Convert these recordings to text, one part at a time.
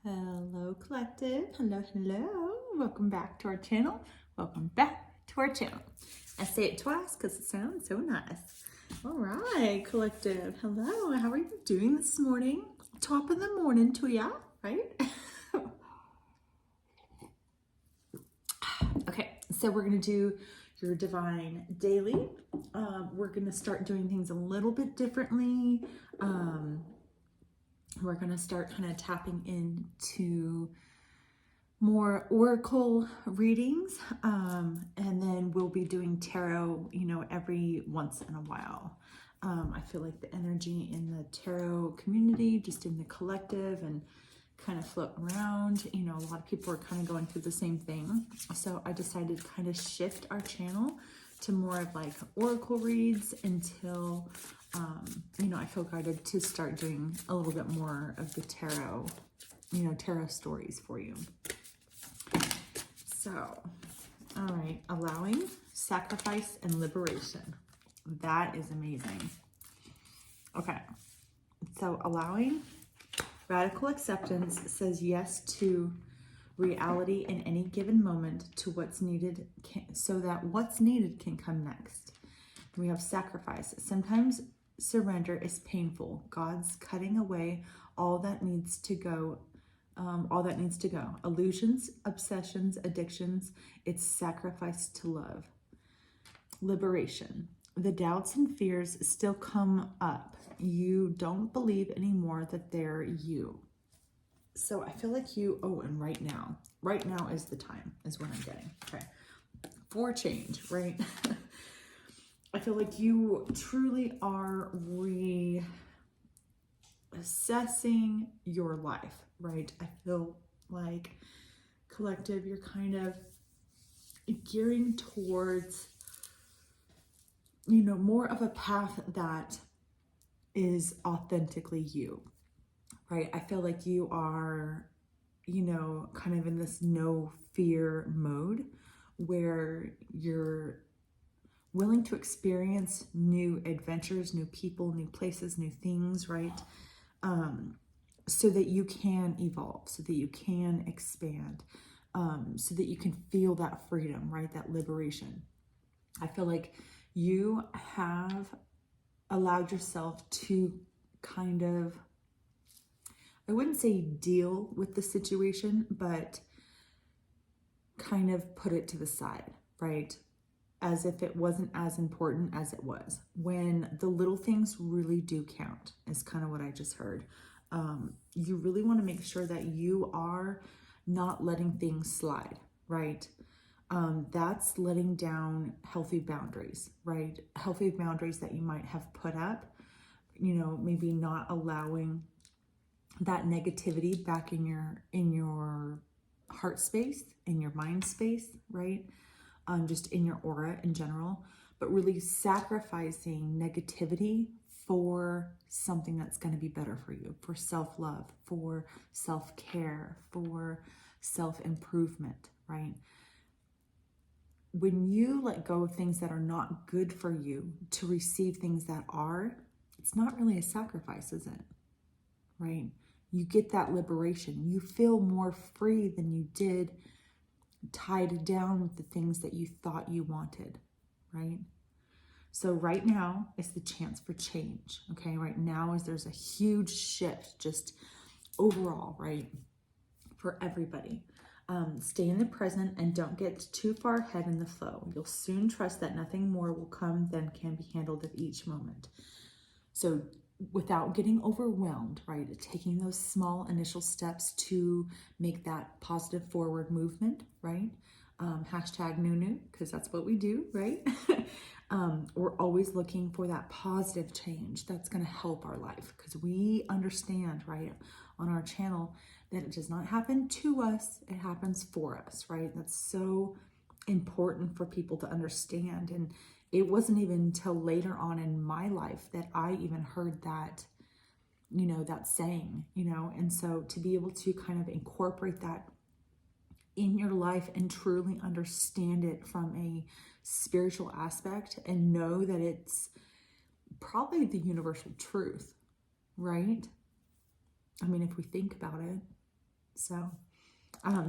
Hello, collective. Hello, hello. Welcome back to our channel. Welcome back to our channel. I say it twice because it sounds so nice. All right, collective. Hello. How are you doing this morning? Top of the morning to ya, right? Okay, so we're going to do your divine daily. We're going to start doing things a little bit differently. We're going to start kind of tapping into more oracle readings, and then we'll be doing tarot, every once in a while. I feel like the energy in the tarot community, just in the collective and kind of floating around, a lot of people are kind of going through the same thing. So I decided to kind of shift our channel to more of like oracle reads until I feel guided to start doing a little bit more of the tarot, tarot stories for you. So, all right, allowing sacrifice and liberation. That is amazing. Okay, so allowing radical acceptance says yes to reality in any given moment to what's needed, so that what's needed can come next. We have sacrifice. Sometimes surrender is painful. God's cutting away all that needs to go. Illusions, obsessions, addictions. It's sacrifice to love. Liberation. The doubts and fears still come up. You don't believe anymore that they're you. So I feel like and right now is the time, is what I'm getting. Okay. For change, right? I feel like you truly are reassessing your life, right? I feel like collective, you're kind of gearing towards, more of a path that is authentically you, right? I feel like you are, kind of in this no fear mode where you're willing to experience new adventures, new people, new places, new things, right? So that you can evolve, so that you can expand, so that you can feel that freedom, right? That liberation. I feel like you have allowed yourself to kind of, I wouldn't say deal with the situation, but kind of put it to the side, right? As if it wasn't as important as it was, when the little things really do count, is kind of what I just heard. You really want to make sure that you are not letting things slide, right? That's letting down healthy boundaries, right? Healthy boundaries that you might have put up, maybe not allowing that negativity back in your heart space, in your mind space, right? Just in your aura in general, but really sacrificing negativity for something that's going to be better for you, for self-love, for self-care, for self-improvement, right? When you let go of things that are not good for you to receive things that are, it's not really a sacrifice, is it? Right? You get that liberation. You feel more free than you did tied down with the things that you thought you wanted, right? So right now is the chance for change, okay? Right now there's a huge shift just overall, right? For everybody. Stay in the present and don't get too far ahead in the flow. You'll soon trust that nothing more will come than can be handled at each moment. So without getting overwhelmed, right? Taking those small initial steps to make that positive forward movement, right? Hashtag new, because that's what we do, right? We're always looking for that positive change that's going to help our life, because we understand, right, on our channel that it does not happen to us, it happens for us, right? That's so important for people to understand. And it wasn't even until later on in my life that I even heard that, that saying, and so to be able to kind of incorporate that in your life and truly understand it from a spiritual aspect and know that it's probably the universal truth, right? I mean, if we think about it, So,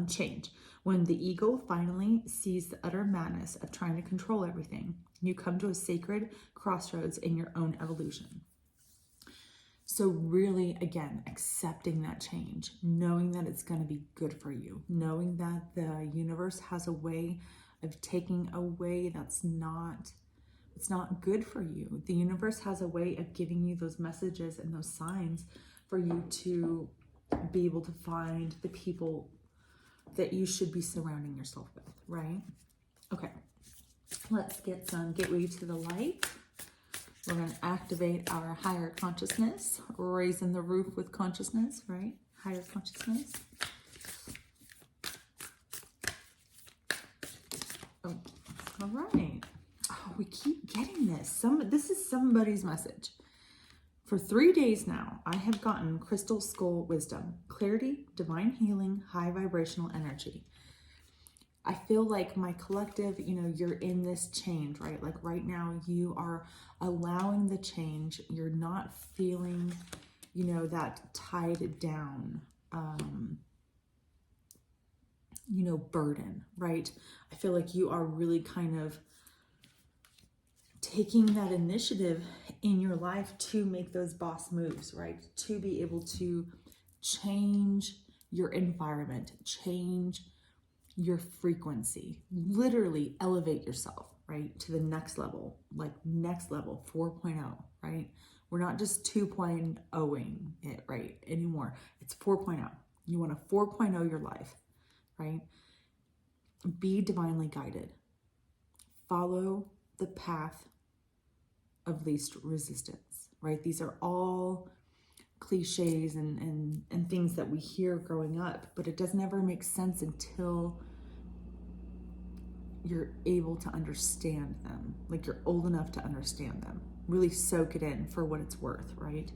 change. When the ego finally sees the utter madness of trying to control everything, you come to a sacred crossroads in your own evolution. So really, again, accepting that change, knowing that it's going to be good for you, knowing that the universe has a way of taking away that's not, it's not good for you. The universe has a way of giving you those messages and those signs for you to be able to find the people that you should be surrounding yourself with, right? Okay, let's get some gateway to the light. We're going to activate our higher consciousness, raising the roof with consciousness, right? Higher consciousness. Oh, all right. Oh, we keep getting this. This is somebody's message. For 3 days now, I have gotten crystal skull wisdom, clarity, divine healing, high vibrational energy. I feel like my collective, you're in this change, right? Like right now you are allowing the change. You're not feeling, that tied down, burden, right? I feel like you are really kind of taking that initiative in your life to make those boss moves, right? To be able to change your environment, change your frequency, literally elevate yourself, right? To the next level, like next level, 4.0, right? We're not just 2.0ing it, right? Anymore. It's 4.0. You want to 4.0 your life, right? Be divinely guided. Follow the path of least resistance, right? These are all cliches and things that we hear growing up, but it doesn't ever make sense until you're able to understand them, like you're old enough to understand them. Really soak it in for what it's worth, right?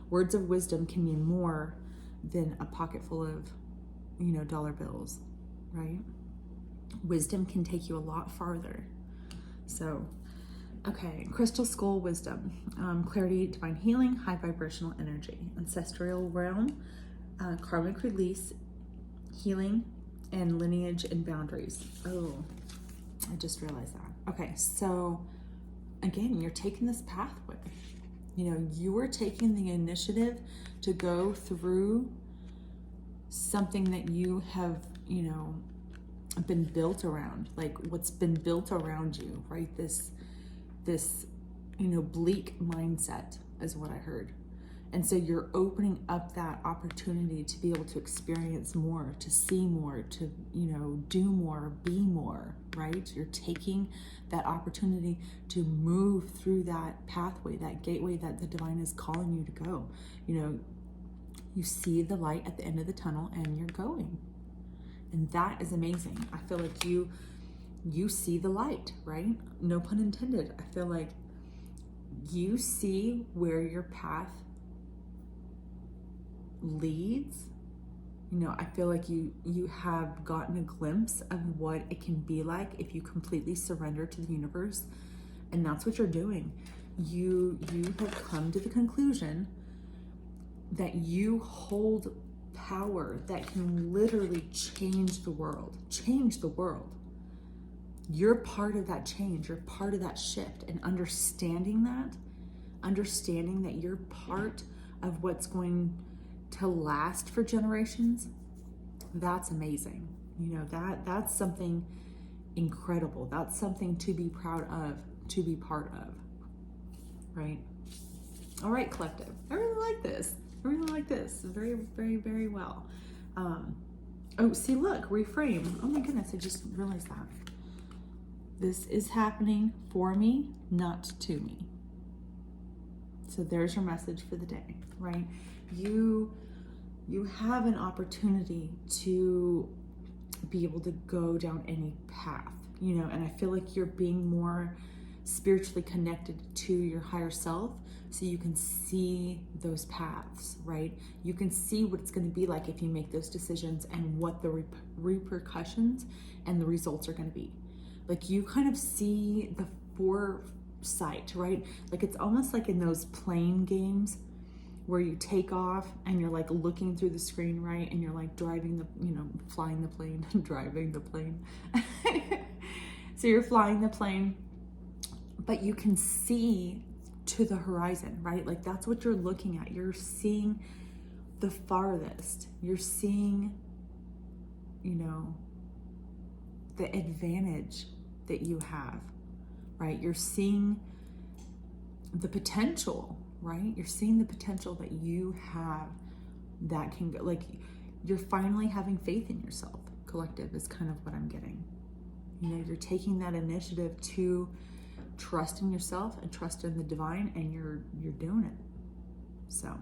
Words of wisdom can mean more than a pocket full of, dollar bills, right? Wisdom can take you a lot farther. So, okay, crystal skull wisdom, clarity, divine healing, high vibrational energy, ancestral realm, karmic release, healing, and lineage and boundaries. Oh, I just realized that. Okay, so again, you're taking this pathway. You are taking the initiative to go through something that you have, been built around, like what's been built around you, right? This, bleak mindset is what I heard. And so you're opening up that opportunity to be able to experience more, to see more, to, do more, be more, right? You're taking that opportunity to move through that pathway, that gateway that the divine is calling you to go. You see the light at the end of the tunnel and you're going. And that is amazing. I feel like you see the light, right? No pun intended. I feel like you see where your path leads. I feel like you have gotten a glimpse of what it can be like if you completely surrender to the universe, and that's what you're doing. You have come to the conclusion that you hold power that can literally change the world. You're part of that change. You're part of that shift, and understanding that you're part of what's going to last for generations, that's amazing. That's something incredible. That's something to be proud of, to be part of, right? All right, collective. I really like this. Very, very, very well. Oh, see, look, reframe. Oh my goodness, I just realized that. This is happening for me, not to me. So there's your message for the day, right? You have an opportunity to be able to go down any path, and I feel like you're being more spiritually connected to your higher self, so you can see those paths, right? You can see what it's going to be like if you make those decisions and what the repercussions and the results are going to be. Like you kind of see the foresight, right? Like it's almost like in those playing games where you take off and you're like looking through the screen, right? And you're like driving the, flying the plane, driving the plane. So you're flying the plane, but you can see to the horizon, right? Like that's what you're looking at. You're seeing the farthest. You're seeing, the advantage that you have, right? You're seeing the potential, right? You're seeing the potential that you have that can go, like you're finally having faith in yourself. Collective is kind of what I'm getting. You're taking that initiative to trust in yourself and trust in the divine, and you're doing it. So,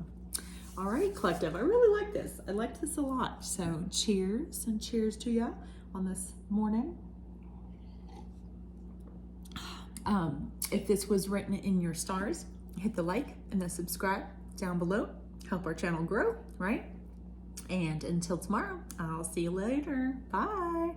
all right, collective, I really like this. I liked this a lot. So cheers, and cheers to you on this morning. If this was written in your stars, hit the like and the subscribe down below. Help our channel grow, right? And until tomorrow, I'll see you later. Bye.